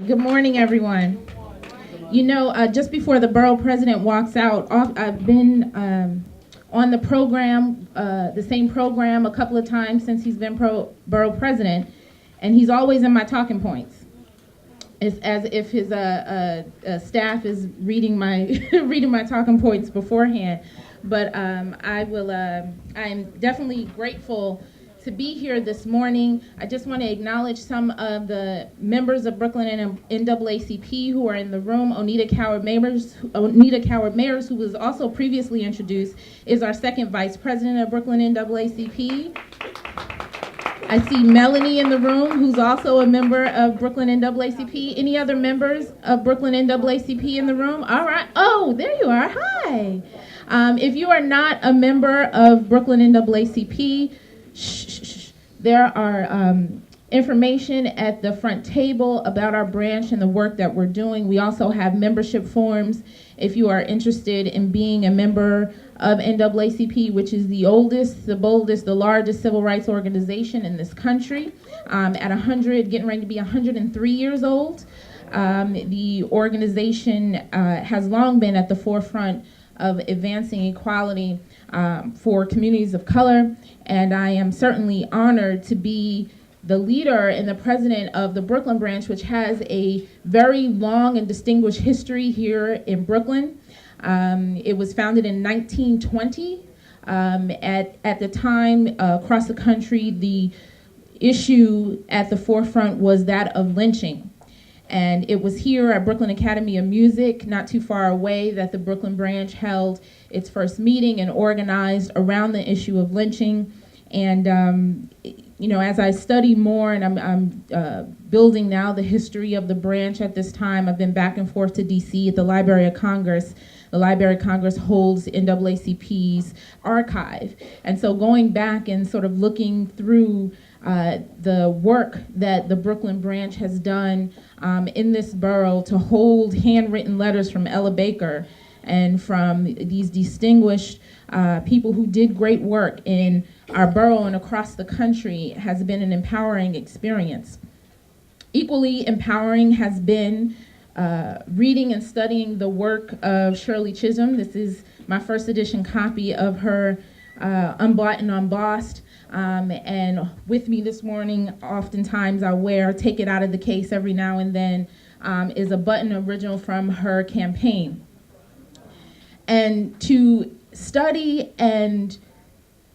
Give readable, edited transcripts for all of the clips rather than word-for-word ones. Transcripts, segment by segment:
Good morning, everyone. Just before the borough president walks out, I've been on the program, the same program, a couple of times since he's been borough president, and he's always in my talking points. It's as if his staff is reading my reading my talking points beforehand. But I'm definitely grateful to be here this morning. I just want to acknowledge some of the members of Brooklyn and NAACP who are in the room. Onita Coward-Mayers, who was also previously introduced, is our second vice president of Brooklyn NAACP. I see Melanie in the room, who's also a member of Brooklyn NAACP. Any other members of Brooklyn NAACP in the room? All right. Oh, there you are. Hi. If you are not a member of Brooklyn NAACP, there are information at the front table about our branch and the work that we're doing. We also have membership forms if you are interested in being a member of NAACP, which is the oldest, the boldest, the largest civil rights organization in this country. At 100, getting ready to be 103 years old, the organization has long been at the forefront of advancing equality for communities of color, and I am certainly honored to be the leader and the president of the Brooklyn branch, which has a very long and distinguished history here in Brooklyn. It was founded in 1920. At the time, across the country, the issue at the forefront was that of lynching. And it was here at Brooklyn Academy of Music, not too far away, that the Brooklyn branch held its first meeting and organized around the issue of lynching. And as I study more, and I'm building now the history of the branch at this time, I've been back and forth to DC at the Library of Congress. The Library of Congress holds NAACP's archive. And so going back and sort of looking through the work that the Brooklyn branch has done in this borough to hold handwritten letters from Ella Baker and from these distinguished people who did great work in our borough and across the country has been an empowering experience. Equally empowering has been reading and studying the work of Shirley Chisholm. This is my first edition copy of her Unbought and Unbossed. And with me this morning, oftentimes I wear Take It Out of the Case every now and then, is a button original from her campaign. And to study and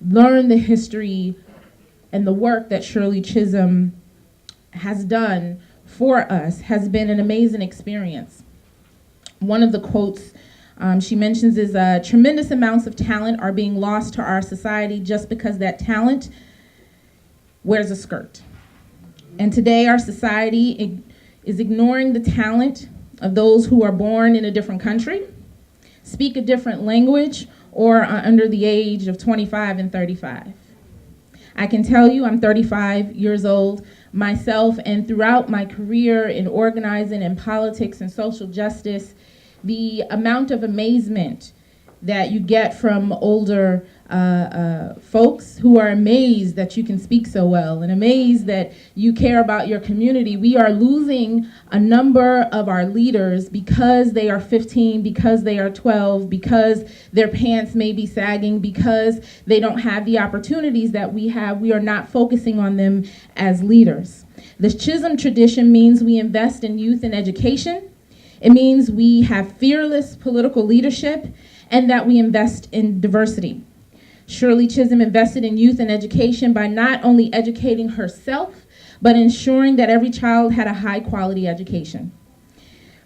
learn the history and the work that Shirley Chisholm has done for us has been an amazing experience. One of the quotes she mentions is tremendous amounts of talent are being lost to our society just because that talent wears a skirt. And today our society is ignoring the talent of those who are born in a different country, speak a different language, or are under the age of 25 and 35. I can tell you I'm 35 years old myself, and throughout my career in organizing and politics and social justice, the amount of amazement that you get from older folks who are amazed that you can speak so well and amazed that you care about your community. We are losing a number of our leaders because they are 15, because they are 12, because their pants may be sagging, because they don't have the opportunities that we have. We are not focusing on them as leaders. The Chisholm tradition means we invest in youth and education. It means we have fearless political leadership and that we invest in diversity. Shirley Chisholm invested in youth and education by not only educating herself, but ensuring that every child had a high-quality education.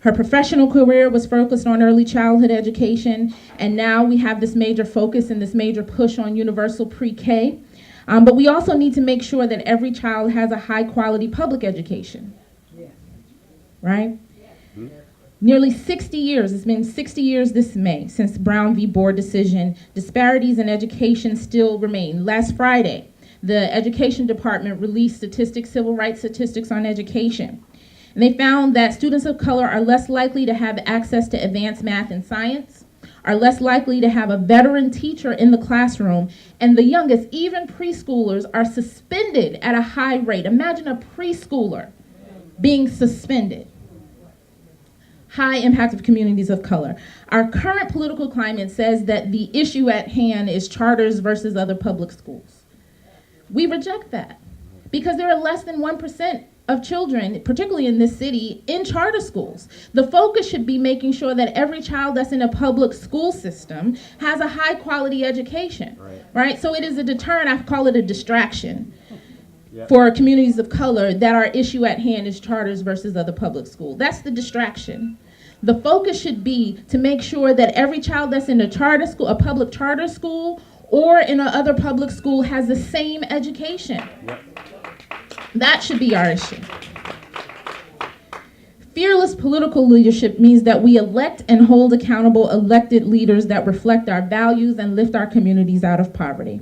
Her professional career was focused on early childhood education, and now we have this major focus and this major push on universal pre-K. But we also need to make sure that every child has a high-quality public education, right? Nearly 60 years, it's been 60 years this May since Brown v. Board decision, disparities in education still remain. Last Friday, the Education Department released statistics, civil rights statistics on education. And they found that students of color are less likely to have access to advanced math and science, are less likely to have a veteran teacher in the classroom, and the youngest, even preschoolers, are suspended at a high rate. Imagine a preschooler being suspended. high impact of communities of color. Our current political climate says that the issue at hand is charters versus other public schools. We reject that because there are less than 1% of children, particularly in this city, in charter schools. The focus should be making sure that every child that's in a public school system has a high quality education, right? So it is a deterrent, I call it a distraction. Yep. For communities of color, that our issue at hand is charters versus other public school. That's the distraction. The focus should be to make sure that every child that's in a charter school, a public charter school, or in another public school has the same education. Yep. That should be our issue. Fearless political leadership means that we elect and hold accountable elected leaders that reflect our values and lift our communities out of poverty.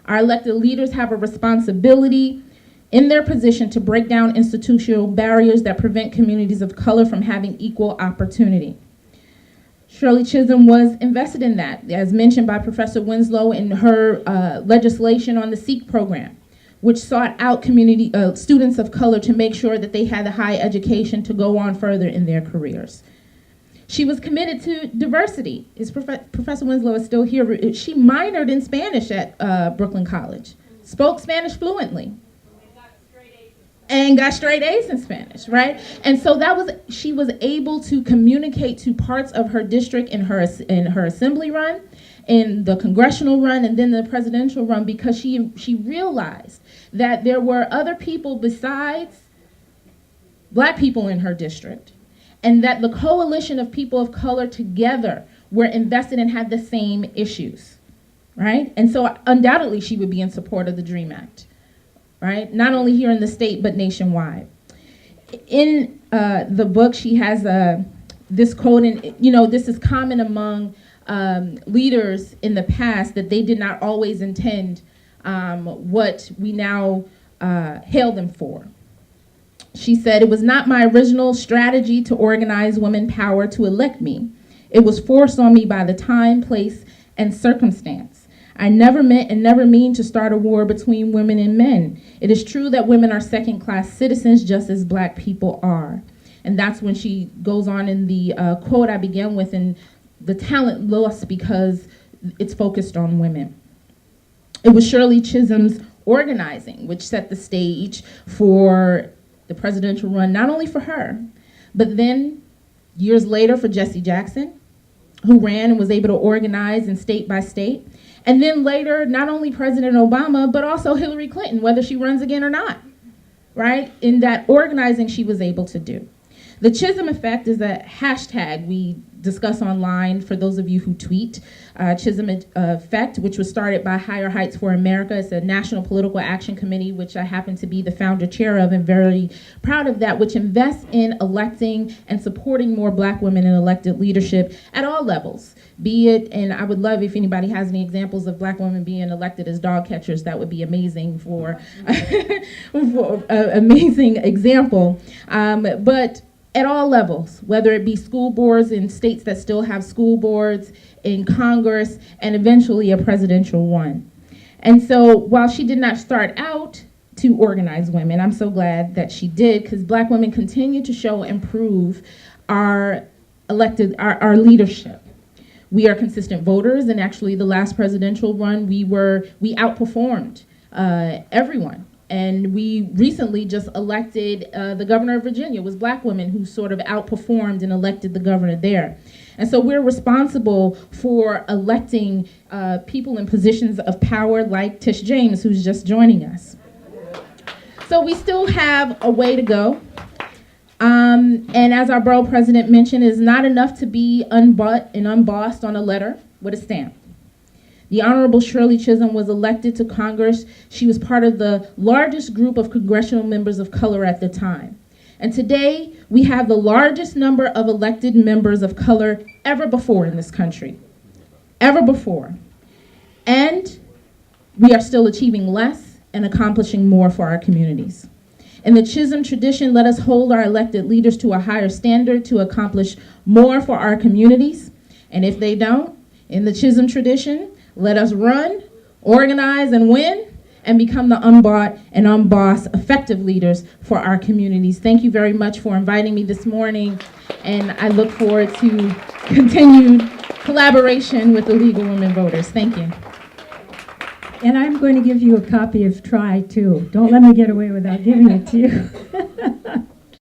Our elected leaders have a responsibility in their position to break down institutional barriers that prevent communities of color from having equal opportunity. Shirley Chisholm was invested in that, as mentioned by Professor Winslow in her legislation on the SEEK program, which sought out community students of color to make sure that they had a high education to go on further in their careers. She was committed to diversity. Professor Winslow is still here. She minored in Spanish at Brooklyn College, spoke Spanish fluently, and got straight A's in Spanish, right? And so she was able to communicate to parts of her district in her assembly run, in the congressional run, and then the presidential run, because she realized that there were other people besides Black people in her district, and that the coalition of people of color together were invested and had the same issues, right? And so undoubtedly she would be in support of the DREAM Act, right? Not only here in the state, but nationwide. In the book, she has this quote, and this is common among leaders in the past, that they did not always intend what we now hail them for. She said, "It was not my original strategy to organize women power to elect me. It was forced on me by the time, place, and circumstance. I never meant and never mean to start a war between women and men. It is true that women are second-class citizens just as Black people are." And that's when she goes on in the quote I began with, in the talent lost because it's focused on women. It was Shirley Chisholm's organizing which set the stage for the presidential run, not only for her, but then years later for Jesse Jackson, who ran and was able to organize in state by state. And then later, not only President Obama, but also Hillary Clinton, whether she runs again or not, right? In that organizing she was able to do. The Chisholm Effect is a hashtag we discuss online for those of you who tweet. Chisholm Effect, which was started by Higher Heights for America. It's a national political action committee, which I happen to be the founder chair of, and very proud of that, which invests in electing and supporting more Black women in elected leadership at all levels. Be it, and I would love if anybody has any examples of Black women being elected as dog catchers, that would be amazing for, for amazing example. But at all levels, whether it be school boards in states that still have school boards, in Congress, and eventually a presidential one. And so while she did not start out to organize women, I'm so glad that she did, because Black women continue to show and prove our leadership. We are consistent voters, and actually the last presidential run, we outperformed everyone. And we recently just elected the governor of Virginia. It was Black women who sort of outperformed and elected the governor there. And so we're responsible for electing people in positions of power like Tish James, who's just joining us. So we still have a way to go. And as our borough president mentioned, it's not enough to be unbought and unbossed on a letter with a stamp. The Honorable Shirley Chisholm was elected to Congress. She was part of the largest group of congressional members of color at the time. And today, we have the largest number of elected members of color ever before in this country. Ever before. And we are still achieving less and accomplishing more for our communities. In the Chisholm tradition, let us hold our elected leaders to a higher standard to accomplish more for our communities. And if they don't, in the Chisholm tradition, let us run, organize, and win, and become the unbought and unbossed effective leaders for our communities. Thank you very much for inviting me this morning, and I look forward to continued collaboration with the League of Women Voters. Thank you. And I'm going to give you a copy of Try, too. Don't let me get away without giving it to you.